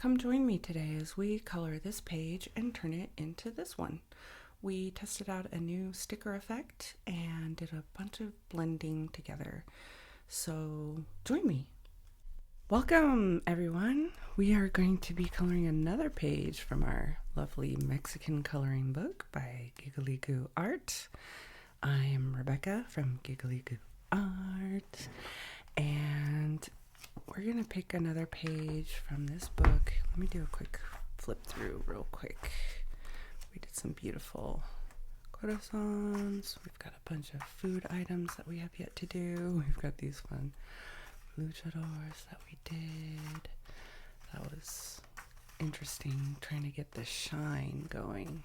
Come join me today as we color this page and turn it into this one. We tested out a new sticker effect and did a bunch of blending together. So join me. Welcome everyone. We are going to be coloring another page from our lovely Mexican coloring book by Giggly Goo Art. I am Rebecca from Giggly Goo Art, and we're gonna pick another page from this book. Let me do a quick flip through real quick. We did some beautiful corazones. We've got a bunch of food items that we have yet to do. We've got these fun luchadors that we did. That was interesting, trying to get the shine going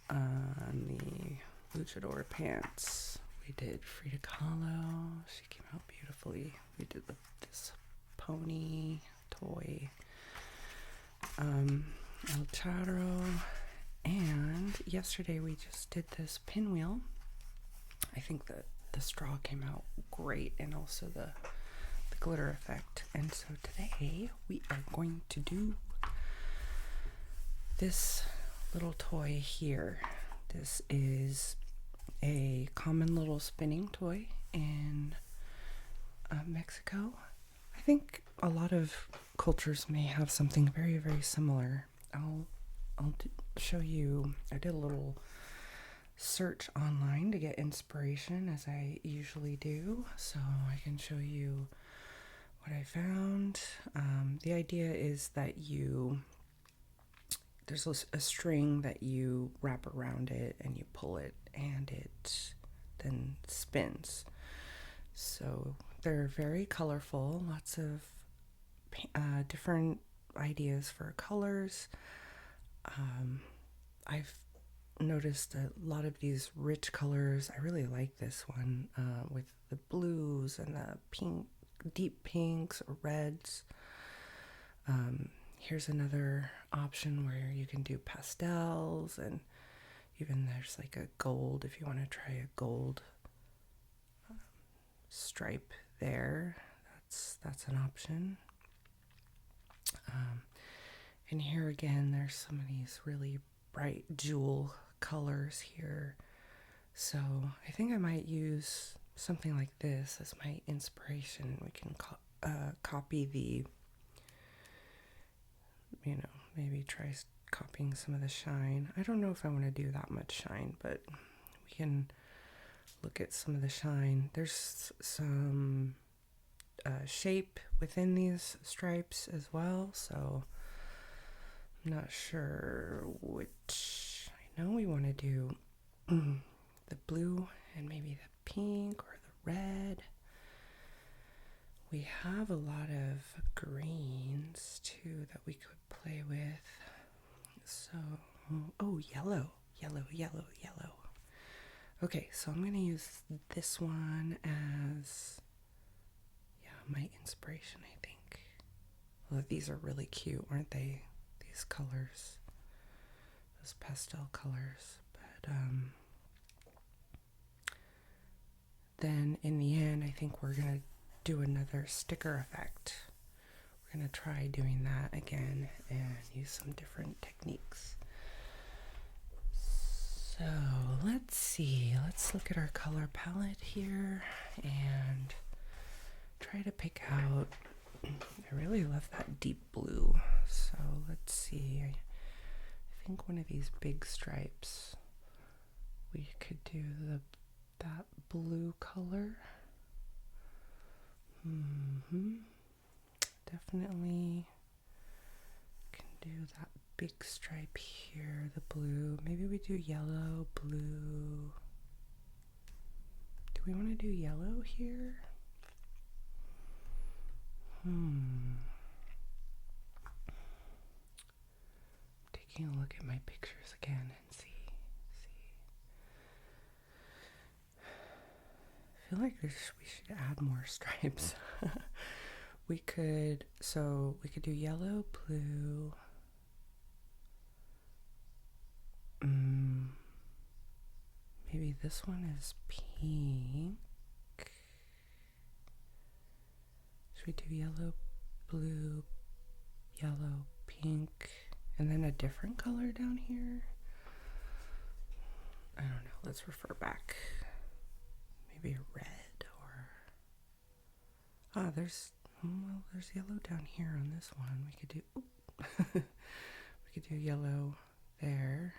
on the luchador pants. We did Frida Kahlo. She came out beautifully. We did this pony toy, El Charro, and yesterday we just did this pinwheel. I think that the straw came out great, and also the glitter effect. And so today we are going to do this little toy here. This is a common little spinning toy in Mexico. I think a lot of cultures may have something very, very similar. I'll show you. I did a little search online to get inspiration, as I usually do, so I can show you what I found. The idea is that there's a string that you wrap around it and you pull it, and it then spins. So they're very colorful, lots of different ideas for colors. I've noticed a lot of these rich colors. I really like this one with the blues and the pink, deep pinks or reds. Here's another option where you can do pastels, and even there's like a gold if you want to try a gold stripe there. That's an option. And here again, there's some of these really bright jewel colors here. So I think I might use something like this as my inspiration. We can copy the, maybe try copying some of the shine. I don't know if I want to do that much shine, but we can look at some of the shine. There's some shape within these stripes as well, so I'm not sure which. I know we want to do the blue and maybe the pink or the red. We have a lot of greens too that we could play with. So, yellow. Okay, so I'm going to use this one as, my inspiration, I think. Well, these are really cute, aren't they? These colors. Those pastel colors. But, then in the end, I think we're going to do another sticker effect. We're going to try doing that again and use some different techniques. So let's see. Let's look at our color palette here and try to pick out. I really love that deep blue. So let's see. I think one of these big stripes, we could do that blue color. Definitely can do that big stripe here, the blue. Maybe we do yellow, blue. Do we want to do yellow here? Taking a look at my pictures again and see. I feel like we should add more stripes. We could do yellow, blue. Maybe this one is pink. Should we do yellow, blue, yellow, pink, and then a different color down here. I don't know. Let's refer back. Maybe a red or... there's yellow down here on this one. We could do... we could do yellow there.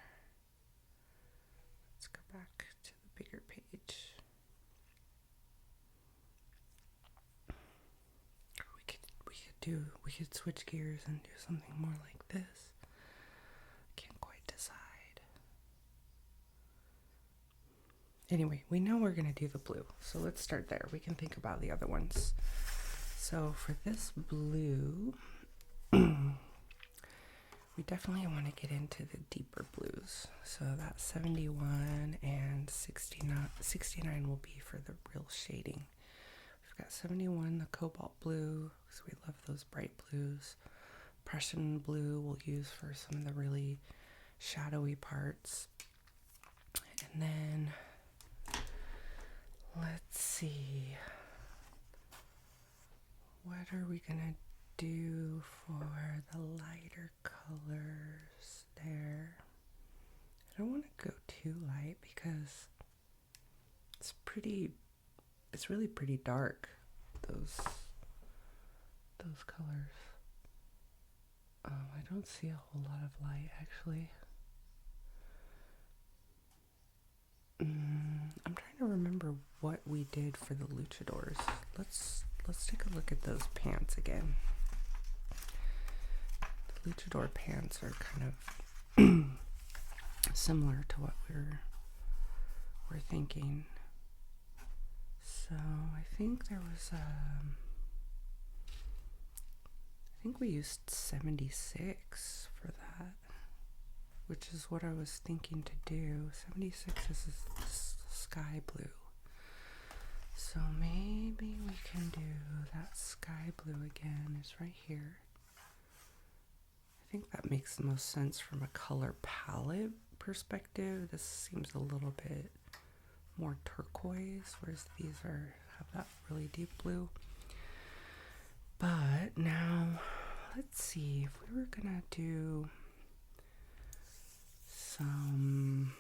Let's go back to the bigger page. We could switch gears and do something more like this. Can't quite decide. Anyway, we know we're going to do the blue, so let's start there. We can think about the other ones. So for this blue, we definitely want to get into the deeper blues. So that 71 and 69 will be for the real shading. We've got 71, the cobalt blue, because we love those bright blues. Prussian blue we'll use for some of the really shadowy parts. And then, let's see, what are we gonna do for the lighter colors there? I don't want to go too light because it's really pretty dark, those colors. I don't see a whole lot of light actually. I'm trying to remember what we did for the luchadors. Let's take a look at those pants again. The luchador pants are kind of similar to what we're thinking. So I think there was I think we used 76 for that, which is what I was thinking to do. 76 is sky blue. So maybe we can do that sky blue again. It's right here. I think that makes the most sense from a color palette perspective. This seems a little bit more turquoise, whereas these have that really deep blue. But now, let's see, if we were gonna do some,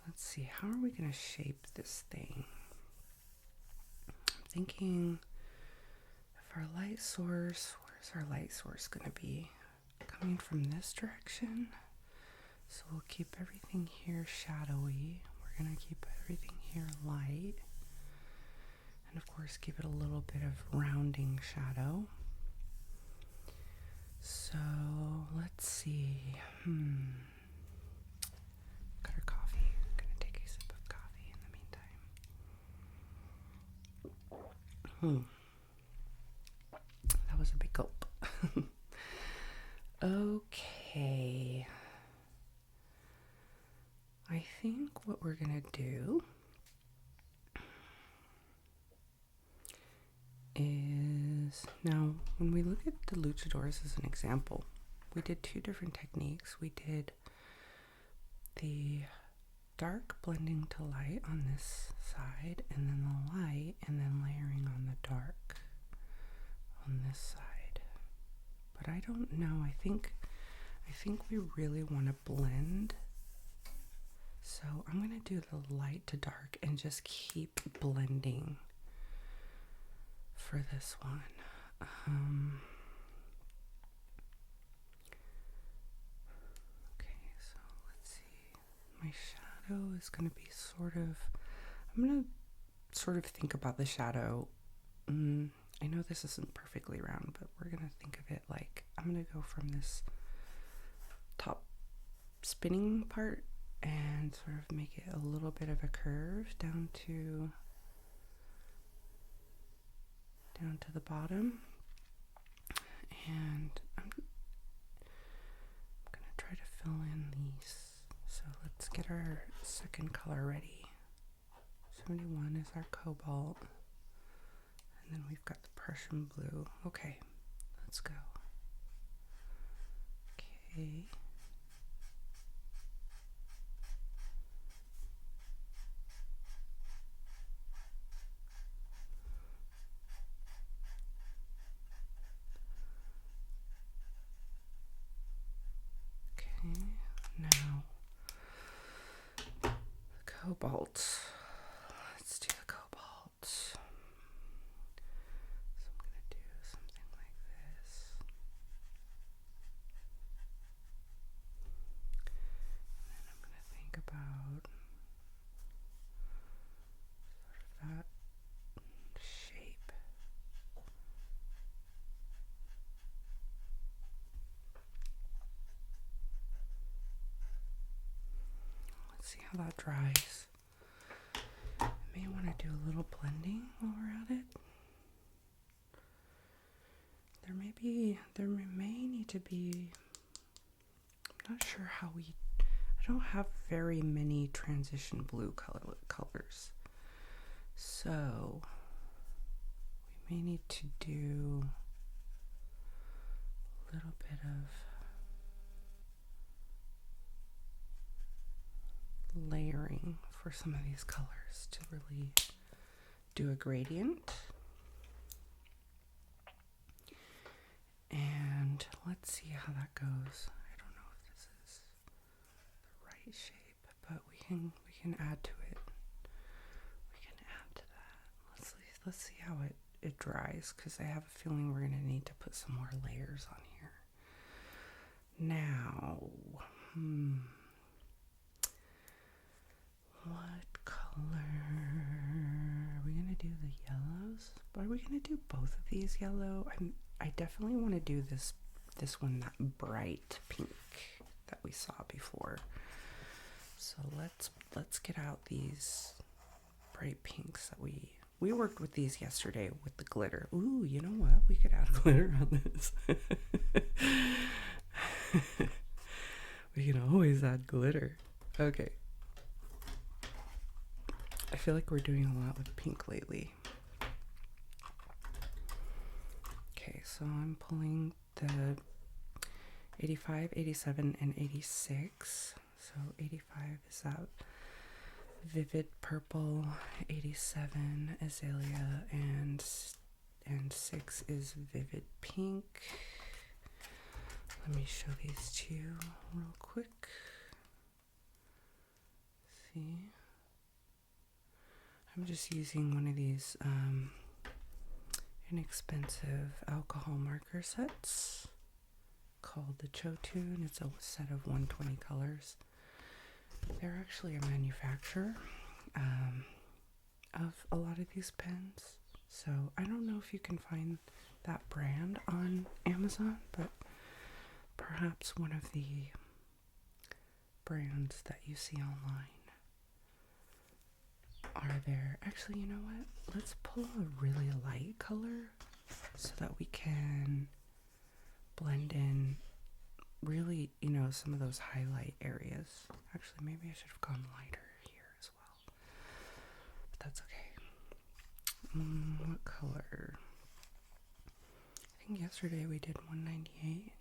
let's see, how are we gonna shape this thing? I'm thinking, if our light source, where's our light source gonna be? Coming from this direction. So we'll keep everything here shadowy. We're gonna keep everything here light. And of course, give it a little bit of rounding shadow. So let's see. Got our coffee. I'm gonna take a sip of coffee in the meantime. That was a big gulp. Okay. I think what we're gonna do is, now when we look at the luchadors as an example, we did two different techniques. We did the dark blending to light on this side, and then the light, and then layering on the dark on this side. But I don't know, I think we really want to blend. So I'm going to do the light to dark and just keep blending for this one. Okay, so let's see. My shadow is going to be I'm going to sort of think about the shadow. I know this isn't perfectly round, but we're going to think of it like, I'm going to go from this top spinning part and sort of make it a little bit of a curve down to the bottom. And I'm gonna try to fill in these. So let's get our second color ready. 71 is our cobalt. And then we've got the Prussian blue. Okay, let's go. Okay. cobalt. Let's do the cobalt. So I'm going to do something like this. And then I'm going to think about sort of that shape. Let's see how that dries. I may want to do a little blending while we're at it. There may need to be, I'm not sure how I don't have very many transition blue colors. So we may need to do a little bit of layering for some of these colors to really do a gradient. And let's see how that goes. I don't know if this is the right shape, but we can add to it. We can add to that. Let's see how it dries, because I have a feeling we're gonna need to put some more layers on here. Now, what color are we gonna do? The yellows? Are we gonna do both of these yellow? I definitely want to do this one, that bright pink that we saw before. So let's get out these bright pinks that we worked with these yesterday with the glitter. Ooh, you know what? We could add glitter on this. We can always add glitter. Okay. I feel like we're doing a lot with pink lately. Okay, so I'm pulling the 85, 87, and 86. So 85 is that vivid purple, 87 azalea, and 6 is vivid pink. Let me show these to you real quick. See? I'm just using one of these inexpensive alcohol marker sets called the Chotun. It's a set of 120 colors. They're actually a manufacturer of a lot of these pens, so I don't know if you can find that brand on Amazon, but perhaps one of the brands that you see online are there. Actually, you know what? Let's pull a really light color so that we can blend in really, some of those highlight areas. Actually, maybe I should have gone lighter here as well, but that's okay. What color? I think yesterday we did 198.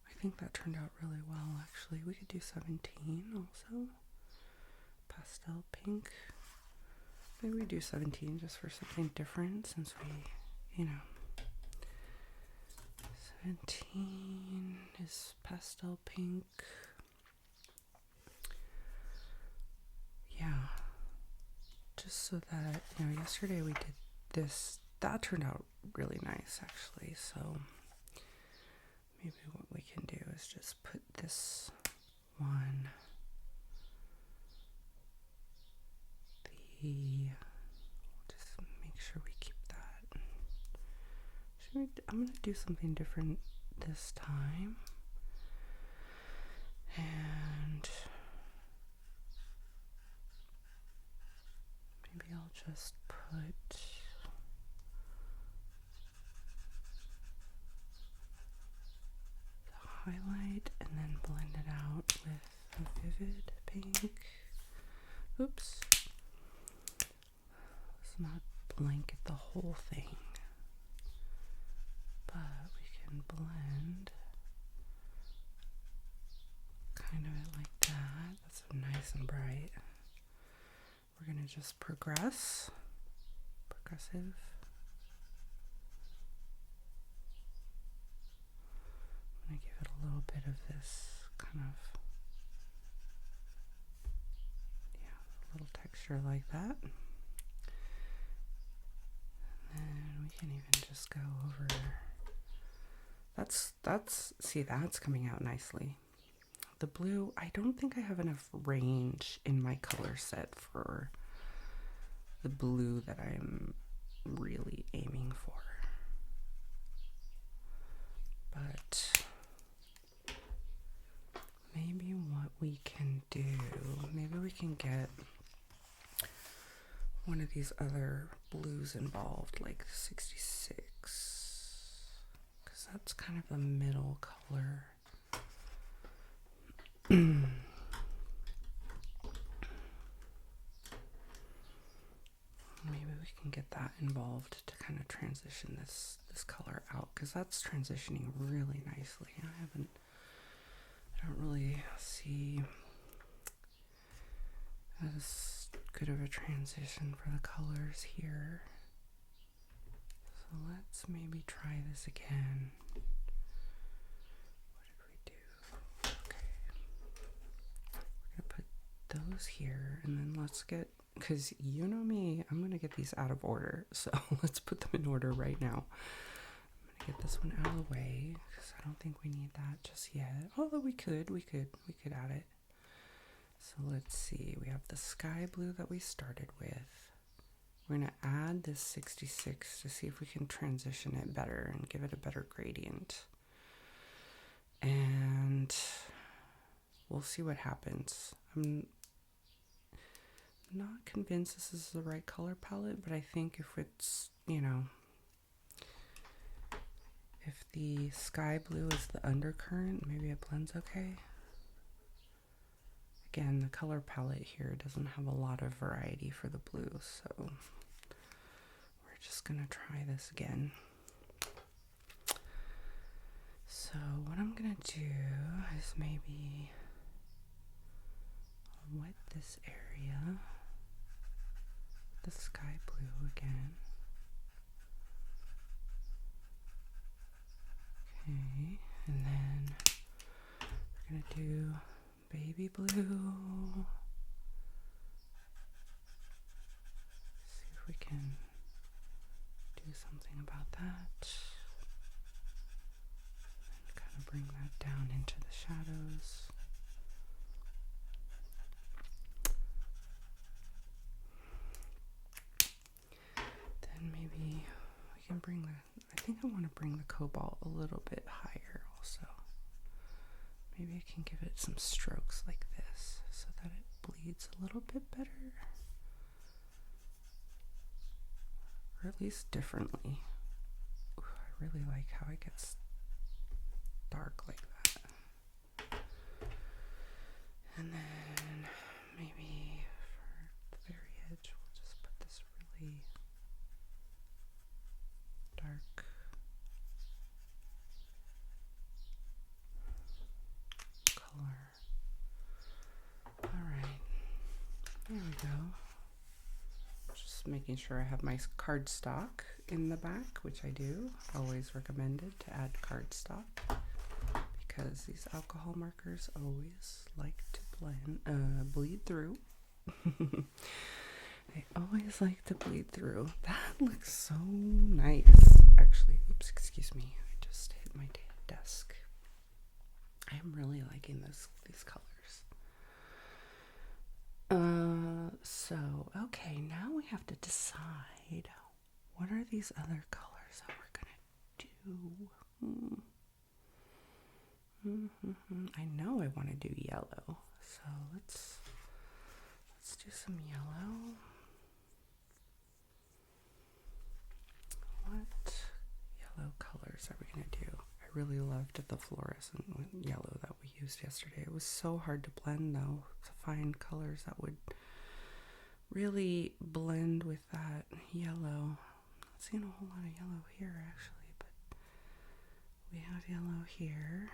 I think that turned out really well, actually. We could do 17 also. Pastel pink. Maybe we do 17 just for something different, since we, 17 is pastel pink. Yeah. Just so that, yesterday we did this. That turned out really nice, actually. So maybe what we can do is just put this one, just make sure we keep that. I'm going to do something different this time. And maybe I'll just put highlight and then blend it out with a vivid pink. Oops. Let's not blanket the whole thing, but we can blend kind of it like that. That's nice and bright. We're gonna just progressive. I'm gonna give it a a little bit of this kind of, yeah, a little texture like that. And then we can even just go over, see, that's coming out nicely. The blue, I don't think I have enough range in my color set for the blue that I'm really aiming for. But maybe what we can do, maybe we can get one of these other blues involved, like 66, because that's kind of a middle color. Maybe we can get that involved to kind of transition this color out, because that's transitioning really nicely. I don't really see as good of a transition for the colors here. So let's maybe try this again. What did we do? Okay. We're gonna put those here, and then let's get, because you know me, I'm gonna get these out of order. So let's put them in order right now. I'm gonna get this one out of the way, because I don't think we need that just yet. Although we could add it. So let's see, we have the sky blue that we started with. We're going to add this 66 to see if we can transition it better and give it a better gradient. And we'll see what happens. I'm not convinced this is the right color palette, but I think if it's, you know, if the sky blue is the undercurrent, maybe it blends okay. Again, the color palette here doesn't have a lot of variety for the blue, so we're just gonna try this again. So what I'm gonna do is maybe wet this area with the sky blue again. Okay, and then we're gonna do baby blue. See if we can do something about that. And kind of bring that down into the shadows. Then maybe we can bring I think I want to bring the cobalt a little bit higher also. Maybe I can give it some strokes like this so that it bleeds a little bit better. Or at least differently. Ooh, I really like how it gets dark like that. And then maybe for the very edge, we'll just put this really dark color. Alright, there we go. Just making sure I have my cardstock in the back, which I do. Always recommended to add cardstock because these alcohol markers always like to bleed through. They always like to bleed through. That looks so nice. Actually, oops, excuse me. I just hit my desk. I'm really liking these colors. So, okay, now we have to decide what are these other colors that we're gonna do. I know I want to do yellow, so let's do some yellow. What yellow colors are we gonna do? I really loved the fluorescent yellow that we used yesterday. It was so hard to blend though, to find colors that would really blend with that yellow. Not seeing a whole lot of yellow here actually, but we have yellow here.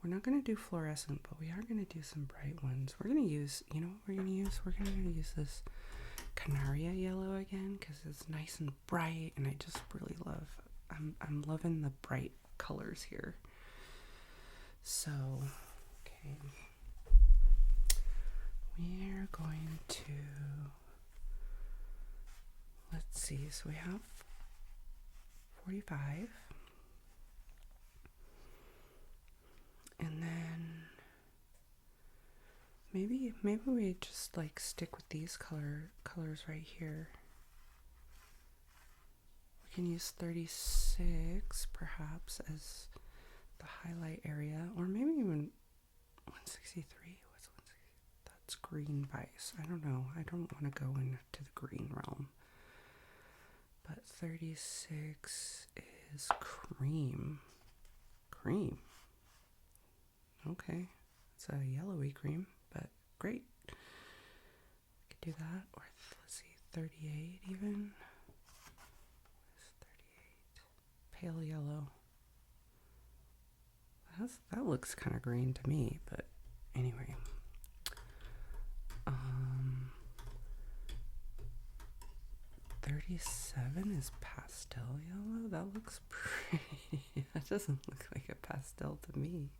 We're not going to do fluorescent, but we are going to do some bright ones. We're going to use, you know what we're going to use? We're going to use this Canaria yellow again because it's nice and bright, and I just really love, I'm loving the bright colors here. So, okay, we're going to, let's see, so we have 45, and then maybe we just like stick with these colors right here. We can use 36 perhaps as the highlight area, or maybe even 163. What's 163? That's green vice. I don't know. I don't want to go into the green realm. But 36 is cream. Cream. Okay. It's a yellowy cream, but great. We could do that. Or let's see, 38 even. What is 38? Pale yellow. That looks kind of green to me, but anyway. 37 is pastel yellow. That looks pretty. That doesn't look like a pastel to me.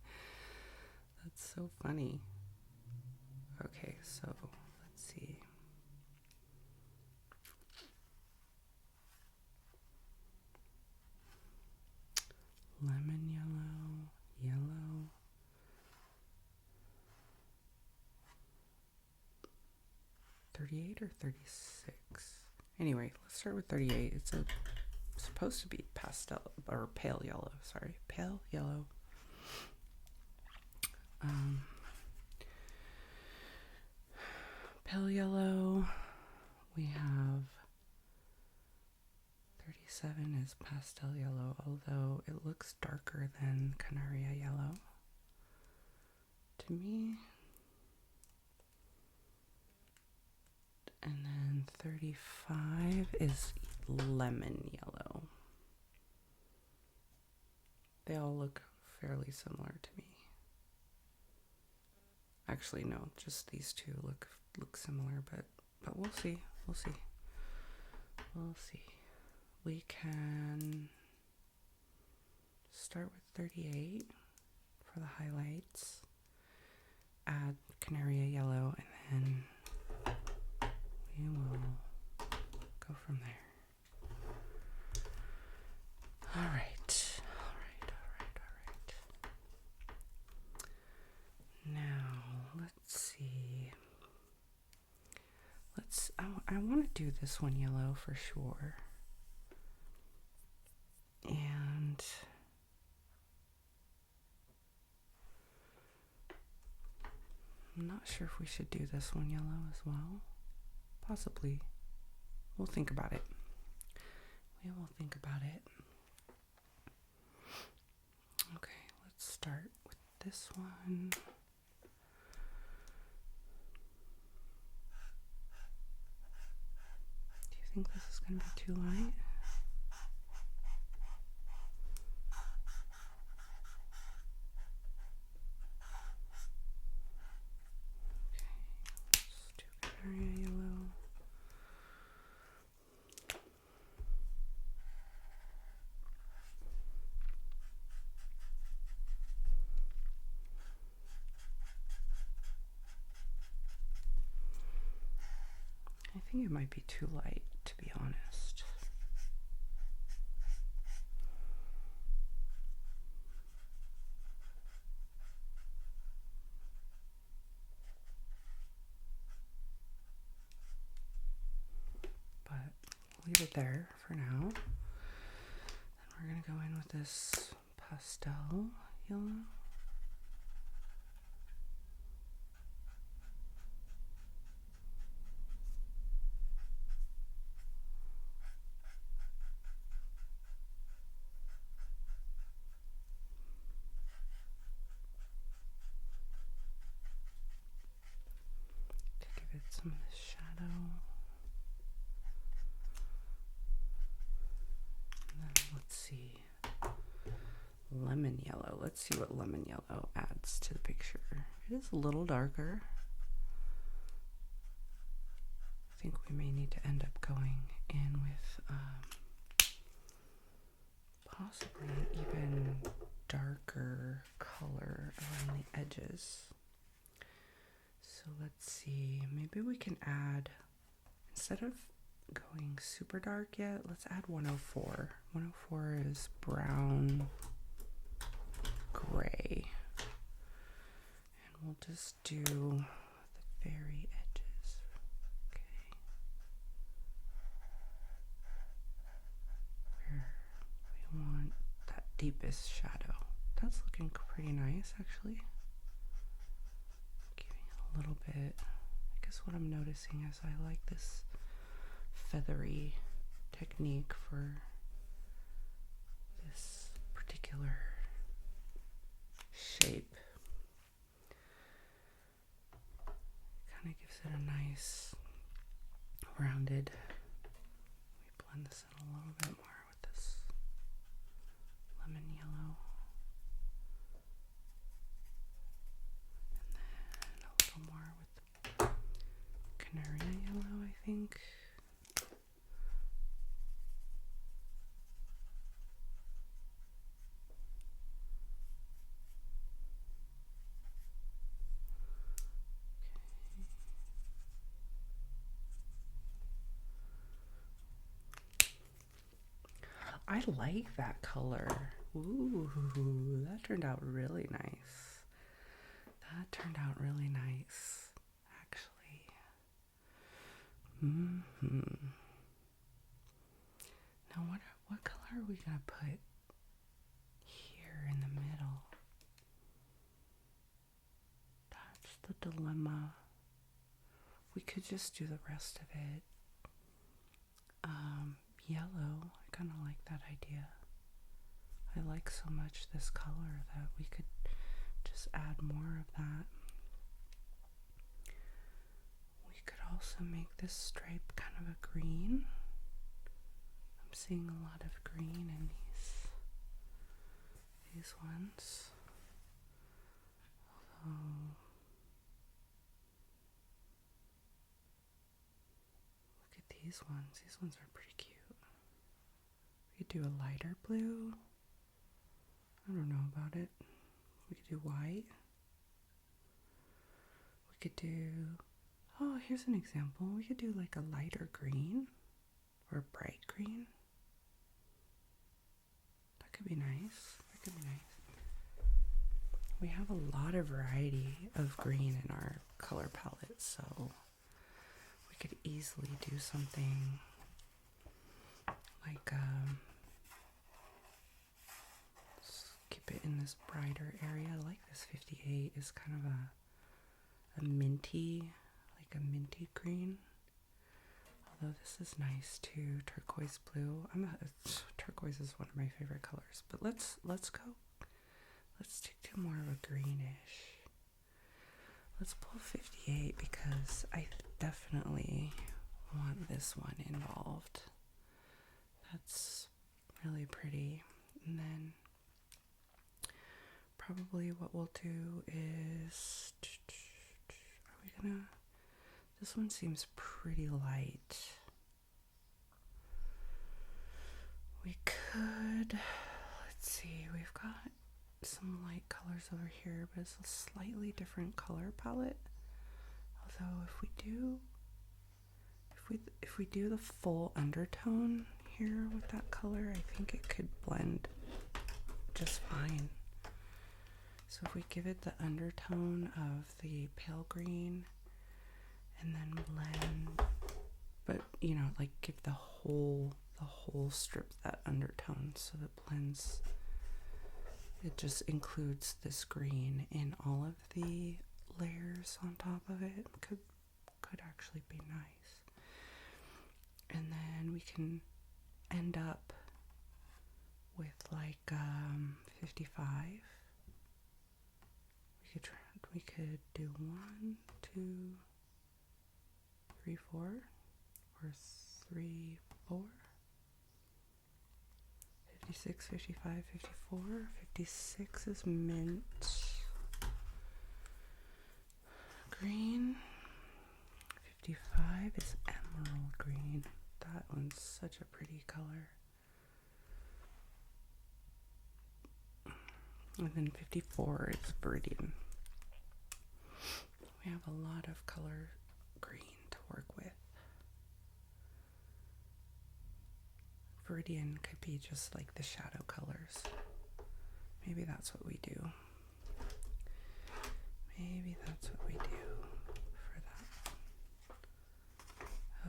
That's so funny. Okay, so let's see. Lemon yellow, yellow. $38 or 36? Anyway, let's start with 38. It's supposed to be pastel or pale yellow. Sorry, pale yellow. Pale yellow. We have 37 is pastel yellow, although it looks darker than Canaria yellow to me. And then 35 is lemon yellow. They all look fairly similar to me. Actually, no, just these two look similar, but we'll see. We'll see. We can start with 38 for the highlights. Add Canaria yellow, and then we will go from there. All right. Now, let's see. I want to do this one yellow for sure. And I'm not sure if we should do this one yellow as well. Possibly. We'll think about it. We will think about it. Okay, let's start with this one. Do you think this is going to be too light? Area yellow. I think it might be too light, to be honest. Leave it there for now. Then we're going to go in with this pastel yellow. To give it some of this shadow. Let's see, lemon yellow. Let's see what lemon yellow adds to the picture. It is a little darker. I think we may need to end up going in with possibly even darker color around the edges. So let's see, maybe we can add, instead of going super dark yet, let's add 104. 104 is brown gray. And we'll just do the very edges. Okay. Where we want that deepest shadow. That's looking pretty nice, actually. Giving it a little bit. I guess what I'm noticing is I like this feathery technique for this particular shape. Kind of gives it a nice rounded. We blend this in a little bit more with this lemon yellow. And then a little more with the canary yellow, I think. I like that color. Ooh, that turned out really nice. That turned out really nice, actually. Now, what color are we gonna put here in the middle? That's the dilemma. We could just do the rest of it yellow. I kind of like that idea. I like so much this color that we could just add more of that. We could also make this stripe kind of a green. I'm seeing a lot of green in these ones. Although, look at these ones. These ones are pretty cute. We could do a lighter blue. I don't know about it. We could do white. We could do, oh, here's an example. We could do like a lighter green or a bright green. That could be nice. That could be nice. We have a lot of variety of green in our color palette, so we could easily do something like keep it in this brighter area. I like this 58 is kind of a minty, like a minty green. Although this is nice too, turquoise blue. Turquoise is one of my favorite colors. But let's go. Let's stick to more of a greenish. Let's pull 58 because I definitely want this one involved. That's really pretty. And then probably what we'll do is, are we gonna, this one seems pretty light. We could, let's see, we've got some light colors over here, but it's a slightly different color palette. Although if we do the full undertone here with that color, I think it could blend just fine. So if we give it the undertone of the pale green and then blend, but you know, like give the whole strip that undertone so that blends, it just includes this green in all of the layers on top of it. Could actually be nice. And then we can end up with like 55. We could do 1, 2, 3, 4, or 3, 4. 56, 55, 54. 56 is mint green. 55 is emerald green. That one's such a pretty color. And then 54 is Viridian. We have a lot of color green to work with. Viridian could be just like the shadow colors. Maybe that's what we do. Maybe that's what we do for that.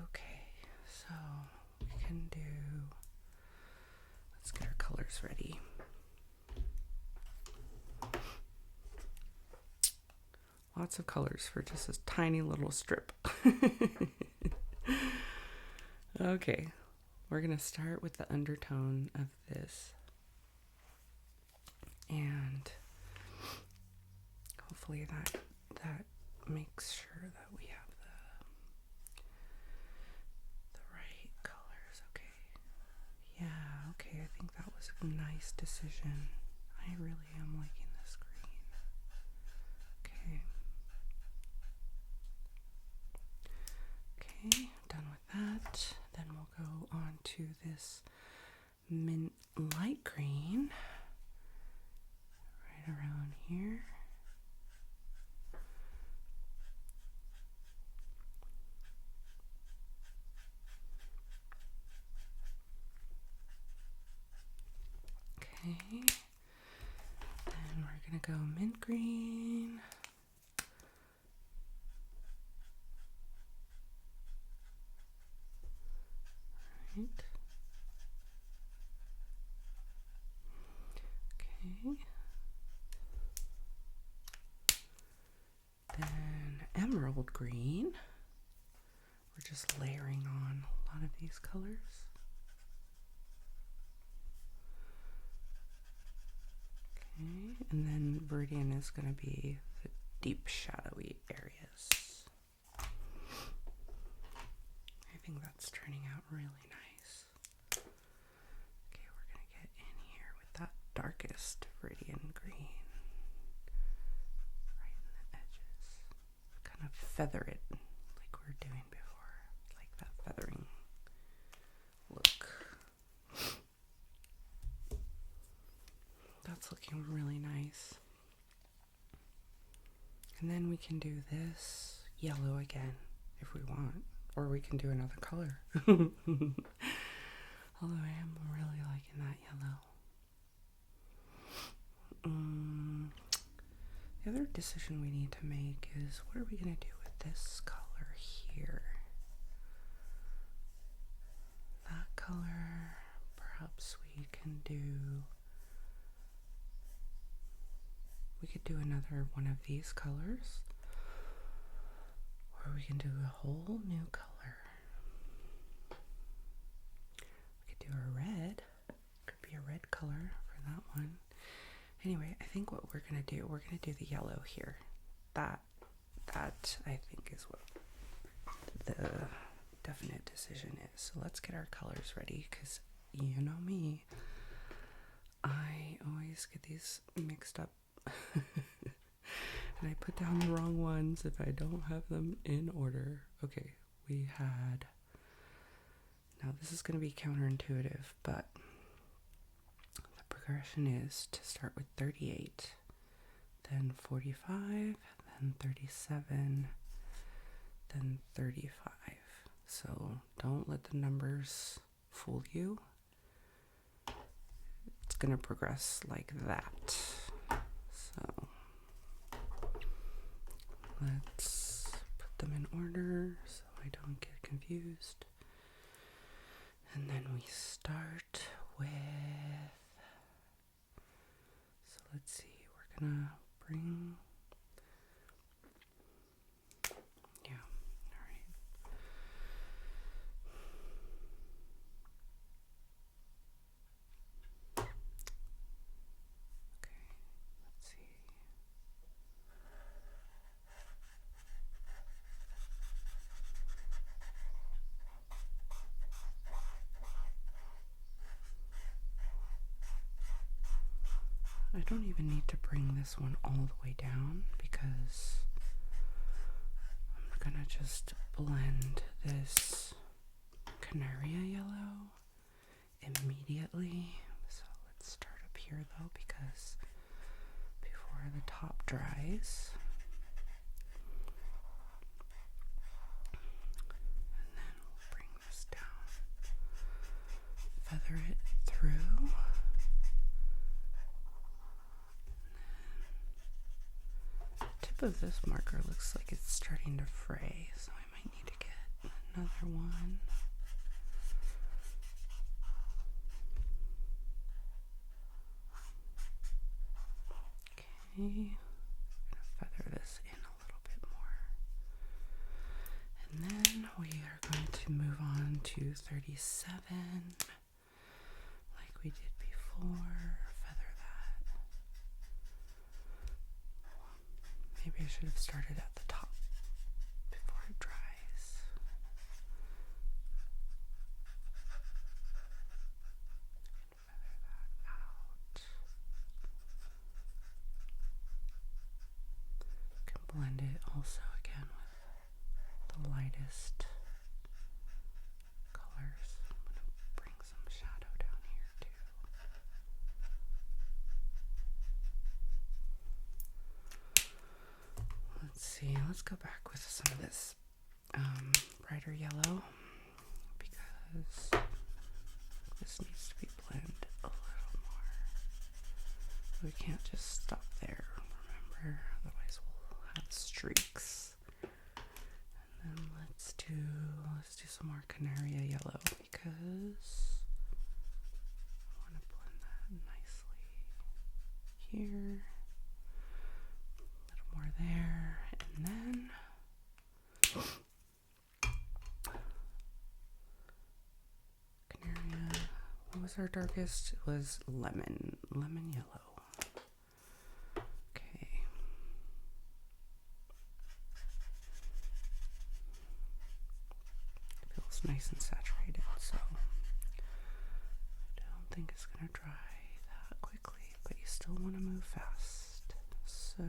Okay, so we can do, let's get our colors ready. Lots of colors for just this tiny little strip. Okay, we're gonna start with the undertone of this. And hopefully that makes sure that we have the right colors. Okay. Yeah, okay, I think that was a nice decision. I really am liking this green. Okay. Okay, done with that. Then we'll go on to this mint light green. Right around here. Okay, then we're gonna go mint green. Right. Okay. Then emerald green. We're just layering on a lot of these colors. Okay, and then Viridian is going to be the deep shadowy areas. I think that's turning out really nice. Okay, we're going to get in here with that darkest Viridian green. Right in the edges. Kind of feather it like we were doing before. Like that feathering look. That's looking really nice. And then we can do this yellow again if we want, or we can do another color. Although I am really liking that yellow. The other decision we need to make is, what are we going to do with this color here? That color, perhaps we could do another one of these colors, or we can do a whole new color. We could do a red. Could be a red color for that one. Anyway, I think what we're gonna do the yellow here. That I think is what the definite decision is. So let's get our colors ready, because you know me, I always get these mixed up. And I put down the wrong ones if I don't have them in order. Okay, now this is going to be counterintuitive, but the progression is to start with 38, then 45, then 37, then 35. So don't let the numbers fool you. It's going to progress like that. So let's put them in order so I don't get confused. And then we start with, so let's see, we're gonna bring, yeah, all right. Okay, let's see. I don't even need to bring this one all the way down, because I'm gonna just blend this Canaria yellow immediately. So let's start up here though, because the top dries. And then we'll bring this down, feather it through. The tip of this marker looks like it's starting to fray, so I might need to get another one. Okay, I'm gonna feather this in a little bit more. And then we are going to move on to 37, like we did before. Feather that. Maybe I should have started at the top before it dries. Feather that out. You can blend it also again with the lightest colors. I'm going to bring some shadow down here too. Let's see, let's go back with some of this brighter yellow, because this needs to be blended a little more. We can't just stop there, remember, otherwise we'll have streaks. And then let's do some more Canaria yellow, because I want to blend that nicely here. A little more there, and then Canaria, what was our darkest? It was lemon yellow. Okay. It feels nice and saturated, so I don't think it's gonna dry that quickly, but you still want to move fast. So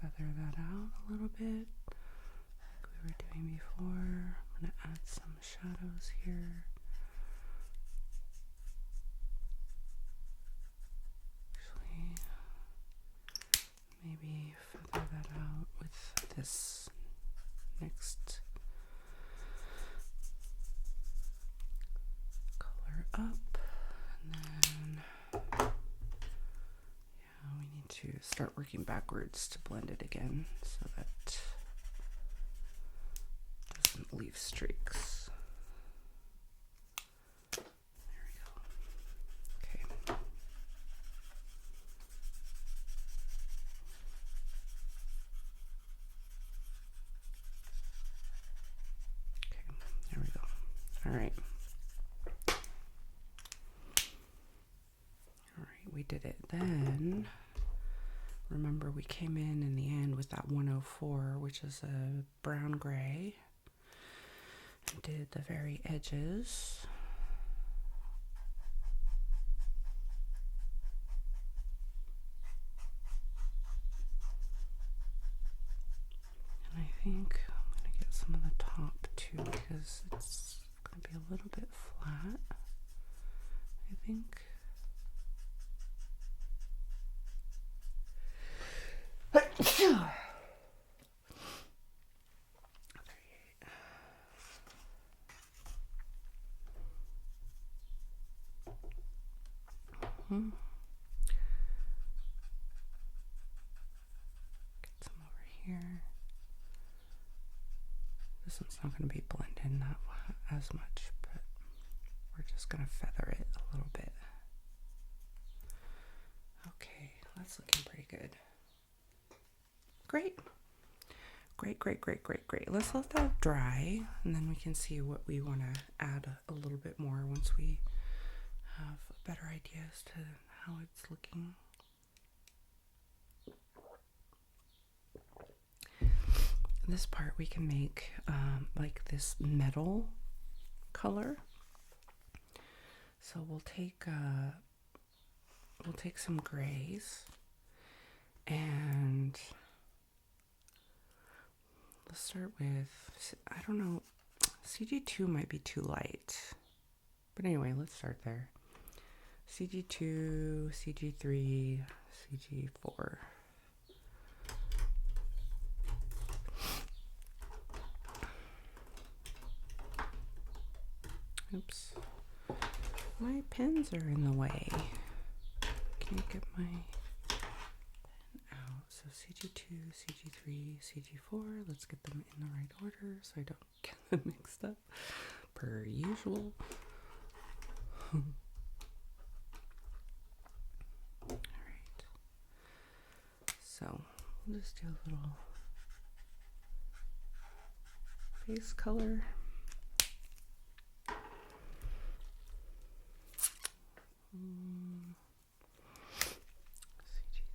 feather that out a little bit like we were doing before. I'm going to add some shadows here. Actually, maybe feather that out with this next color up. And then we need to start working backwards to blend it again so that it doesn't leave streaks. There we go. Okay. Okay, there we go. All right. We did it. Then remember we came in the end with that 104, which is a brown gray, and did the very edges. And I think I'm going to get some of the top too, because it's going to be a little bit flat, I think. Get some over here. This one's not going to be blended that as much, but we're just going to feather it a little bit. Okay, that's looking pretty good. Great. Great. Let's let that dry, and then we can see what we want to add a little bit more once we have a better idea as to how it's looking. This part we can make like this metal color. So we'll take some grays, and let's start with, I don't know, CG2 might be too light. But anyway, let's start there. CG2, CG3, CG4. Oops. My pens are in the way. Can't get my pen out. So CG2, CG3, CG4. Let's get them in the right order so I don't get them mixed up. Per usual. Alright. So we'll just do a little base color.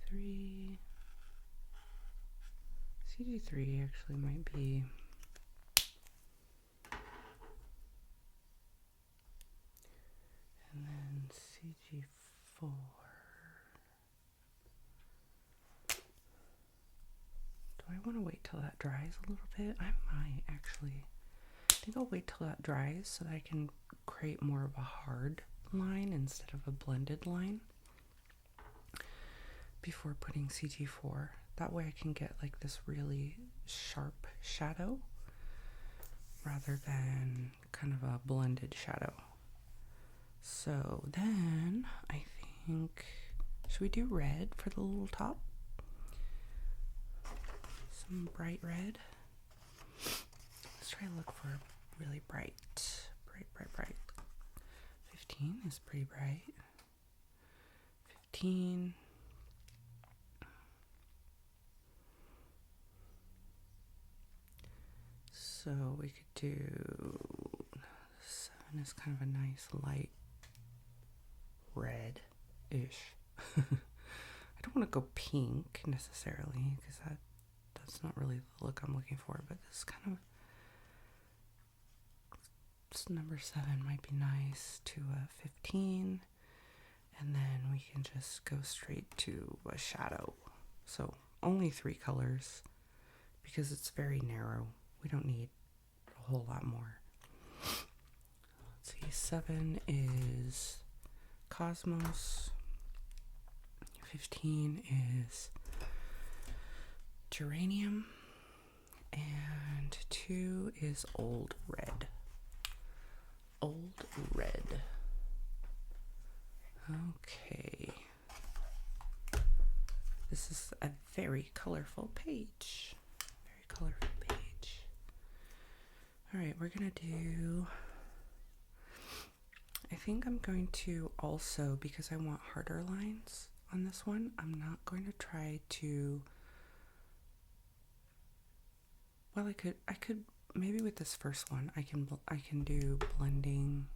CG3. CG3 actually might be and then CG4. Do I want to wait till that dries a little bit? I might actually. I think I'll wait till that dries so that I can create more of a hard line instead of a blended line before putting CG4. That way I can get like this really sharp shadow rather than kind of a blended shadow. So then I think, should we do red for the little top? Some bright red. Let's try to look for really bright. 15 is pretty bright. 15. So we could do 7 is kind of a nice light red-ish. I don't want to go pink necessarily because that's not really the look I'm looking for, but this kind of number 7 might be nice to a 15, and then we can just go straight to a shadow. So only 3 colors because it's very narrow. We don't need a whole lot more. Let's see, 7 is Cosmos, 15 is Geranium, and 2 is Old Red. Old Red. Okay. This is a very colorful page. Very colorful page. Alright, we're gonna do, I think I'm going to also, because I want harder lines on this one, I'm not going to try to, well, I could maybe with this first one, I can do blending.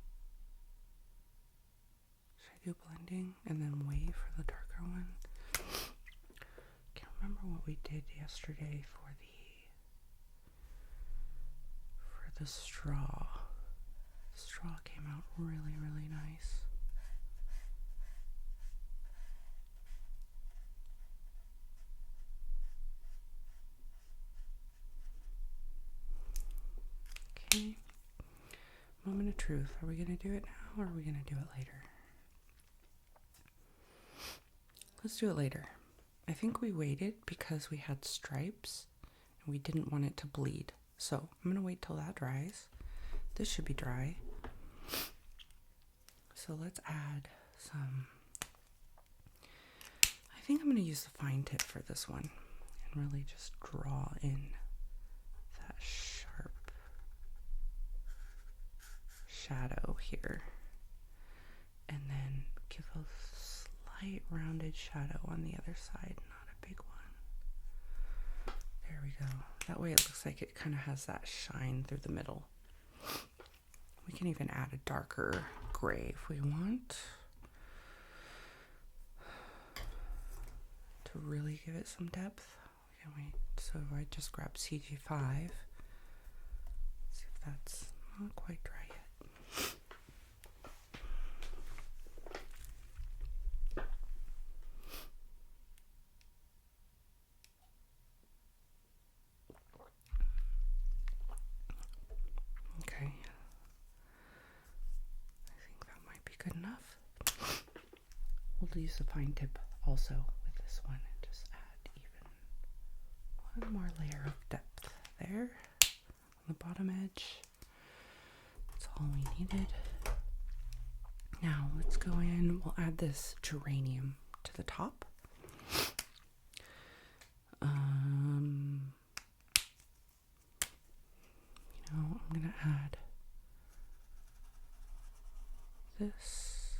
Should I do blending and then wait for the darker one? Can't remember what we did yesterday for the straw. The straw came out really, really nice. Okay. Moment of truth. Are we going to do it now or are we going to do it later? Let's do it later. I think we waited because we had stripes and we didn't want it to bleed. So I'm going to wait till that dries. This should be dry. So let's add some. I think I'm going to use the fine tip for this one and really just draw in that sharp shadow here. And then give a slight rounded shadow on the other side, not a big one. There we go. That way it looks like it kind of has that shine through the middle. We can even add a darker gray if we want to really give it some depth. Can we? So if I just grab CG5, see if that's not quite dry yet. Okay, use the fine tip also with this one and just add even one more layer of depth there on the bottom edge. That's all we needed. Now let's go in, we'll add this geranium to the top. I'm gonna add this.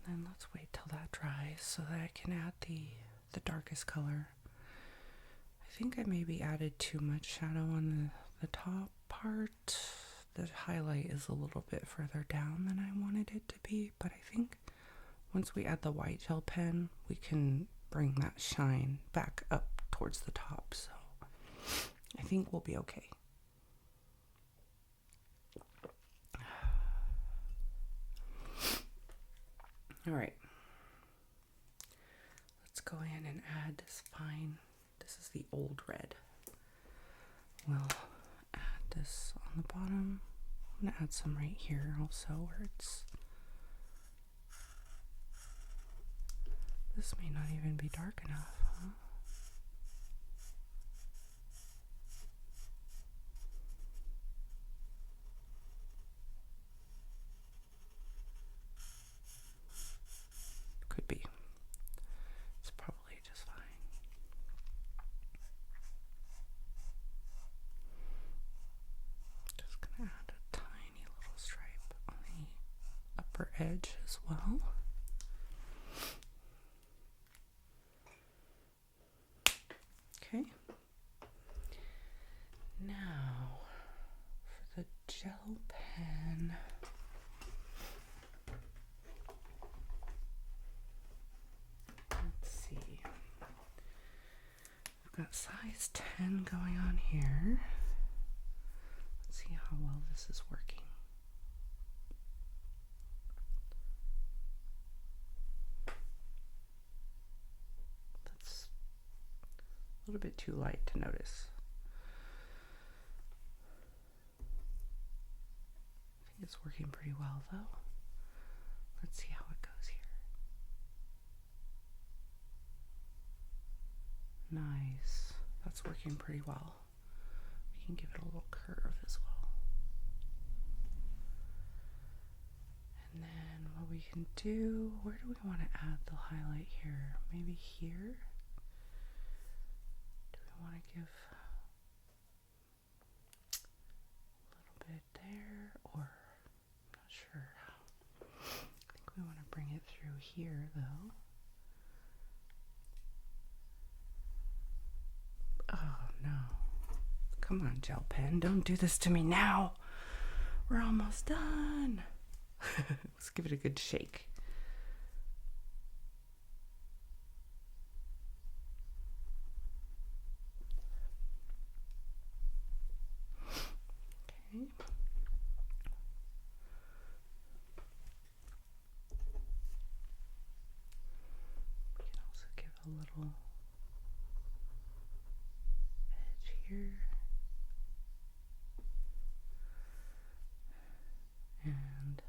And then let's wait till that dries so that I can add the darkest color. I think I maybe added too much shadow on the top part. The highlight is a little bit further down than I wanted it to be, but I think once we add the white gel pen, we can bring that shine back up towards the top, so I think we'll be okay. All right, let's go in and add this fine. This is the old red. We'll add this on the bottom. I'm gonna add some right here also where it's. This may not even be dark enough, huh? Could be. It's probably just fine. Just gonna add a tiny little stripe on the upper edge as well. Okay. Now for the gel pen. Let's see. We've got size 10 going on here. Let's see how well this is working. That's a little bit too light to notice. I think it's working pretty well though. Let's see how it goes here. Nice. That's working pretty well. We can give it a little curve as well. And then what we can do, where do we want to add the highlight here? Maybe here? Do we want to give a little bit there, or I'm not sure. I think we want to bring it through here though. Oh no. Come on, gel pen. Don't do this to me now. We're almost done. Let's give it a good shake. Okay. We can also give a little edge here. And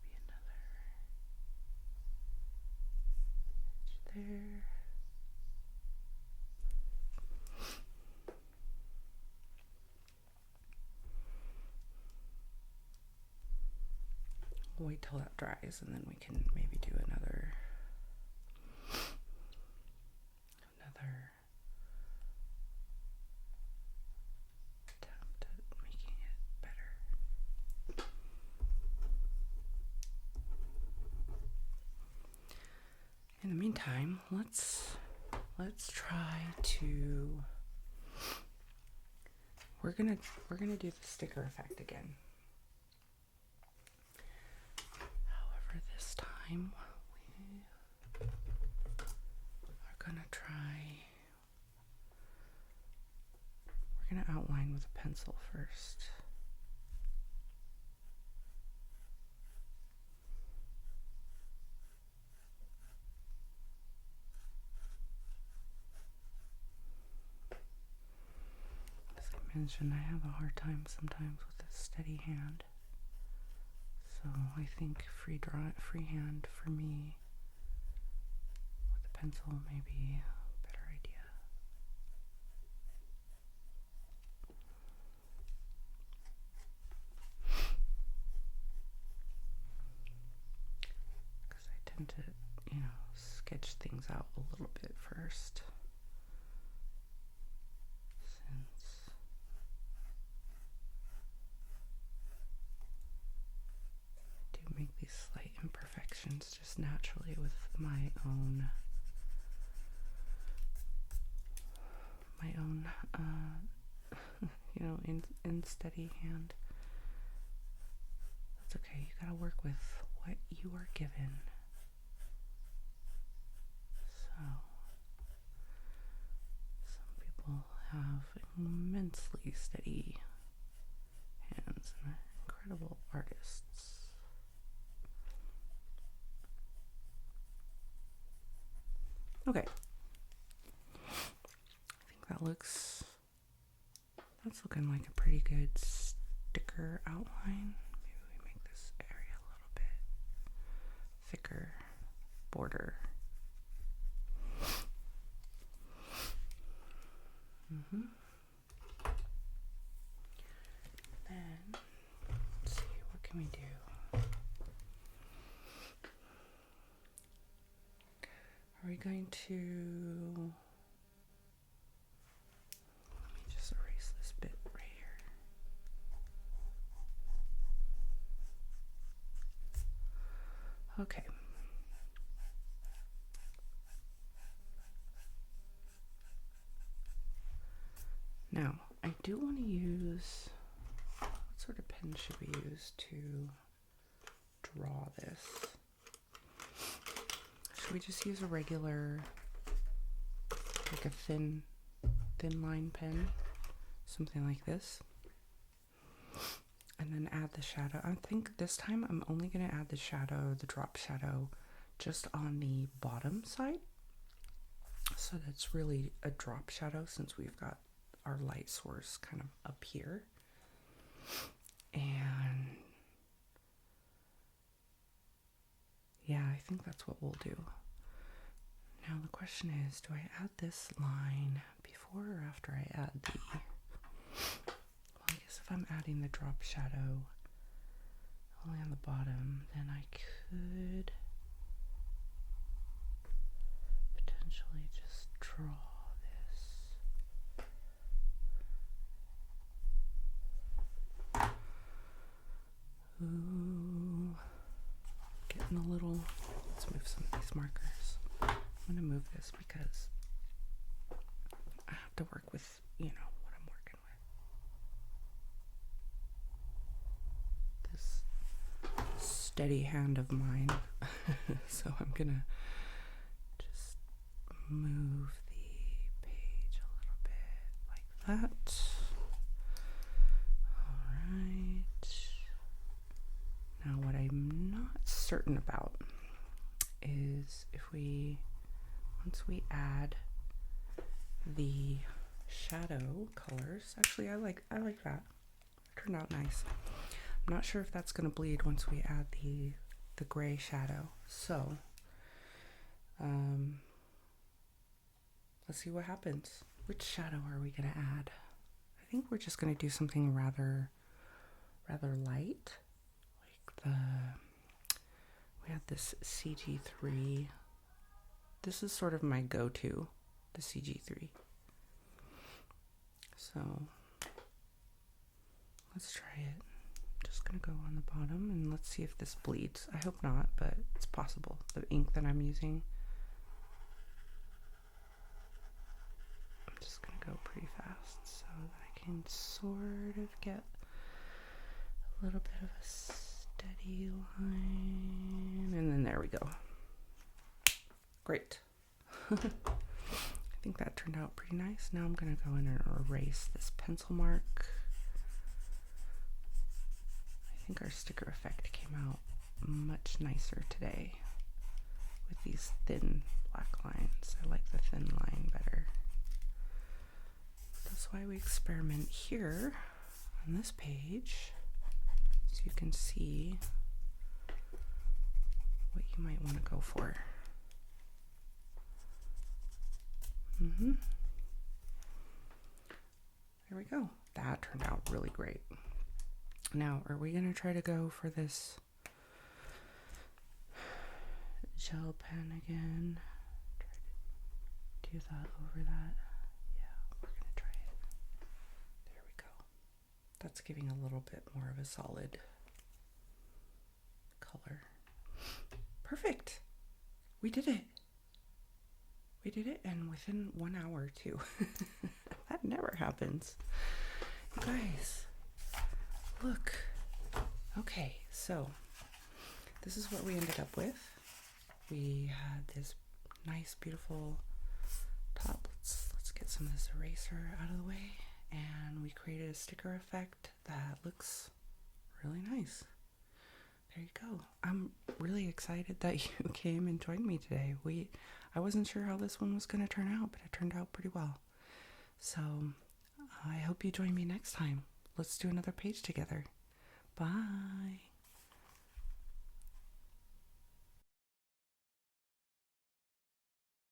maybe another edge there. We'll wait till that dries and then we can maybe do another attempt at making it better. In the meantime, let's try to. We're gonna do the sticker effect again. However, this time we are gonna try. We're gonna outline with a pencil first. mentioned, I have a hard time sometimes with a steady hand. So I think freehand for me with a pencil may be a better idea. Because I tend to, sketch things out a little bit first. Since I do make these slight imperfections just naturally with my own in steady hand. That's okay. You gotta work with what you are given. So, some people have immensely steady hands and are incredible artists. Okay. I think that's looking like a pretty good sticker outline. Maybe we make this area a little bit thicker border. Then, let's see, what can we do? Are we going to... Let me just erase this bit right here. Okay. Now, I do want to use... What sort of pen should we use to draw this? Should we just use a regular, like a thin line pen? Something like this. And then add the shadow. I think this time I'm only going to add the shadow, the drop shadow, just on the bottom side. So that's really a drop shadow since we've got our light source kind of up here. And yeah, I think that's what we'll do. Now the question is, do I add this line before or after I add the... Well, I guess if I'm adding the drop shadow only on the bottom, then I could potentially just draw this. Ooh, getting a little... Let's move some of these markers. I'm going to move this because I have to work with, what I'm working with. This steady hand of mine. So I'm going to just move the page a little bit like that. All right. Now what I'm not certain about is if once we add the shadow colors, actually I like that. It turned out nice. I'm not sure if that's going to bleed once we add the gray shadow. So, let's see what happens. Which shadow are we going to add? I think we're just going to do something rather light. Like we had this CG3. This is sort of my go-to, the CG3. So let's try it. Just gonna go on the bottom and let's see if this bleeds. I hope not, but it's possible. The ink that I'm using. I'm just gonna go pretty fast so that I can sort of get a little bit of a steady line. And then there we go. Great. I think that turned out pretty nice. Now I'm going to go in and erase this pencil mark. I think our sticker effect came out much nicer today with these thin black lines. I like the thin line better. It does that's why we experiment here on this page, so you can see what you might want to go for. There we go. That turned out really great. Now, are we going to try to go for this gel pen again? Try to do that over that. Yeah, we're going to try it. There we go. That's giving a little bit more of a solid color. Perfect. We did it. We did it, and within 1 hour too. That never happens. You guys, look. Okay, so this is what we ended up with. We had this nice, beautiful top. Let's get some of this eraser out of the way, and we created a sticker effect that looks really nice. There you go. I'm really excited that you came and joined me today. I wasn't sure how this one was going to turn out, but it turned out pretty well. So I hope you join me next time. Let's do another page together. Bye.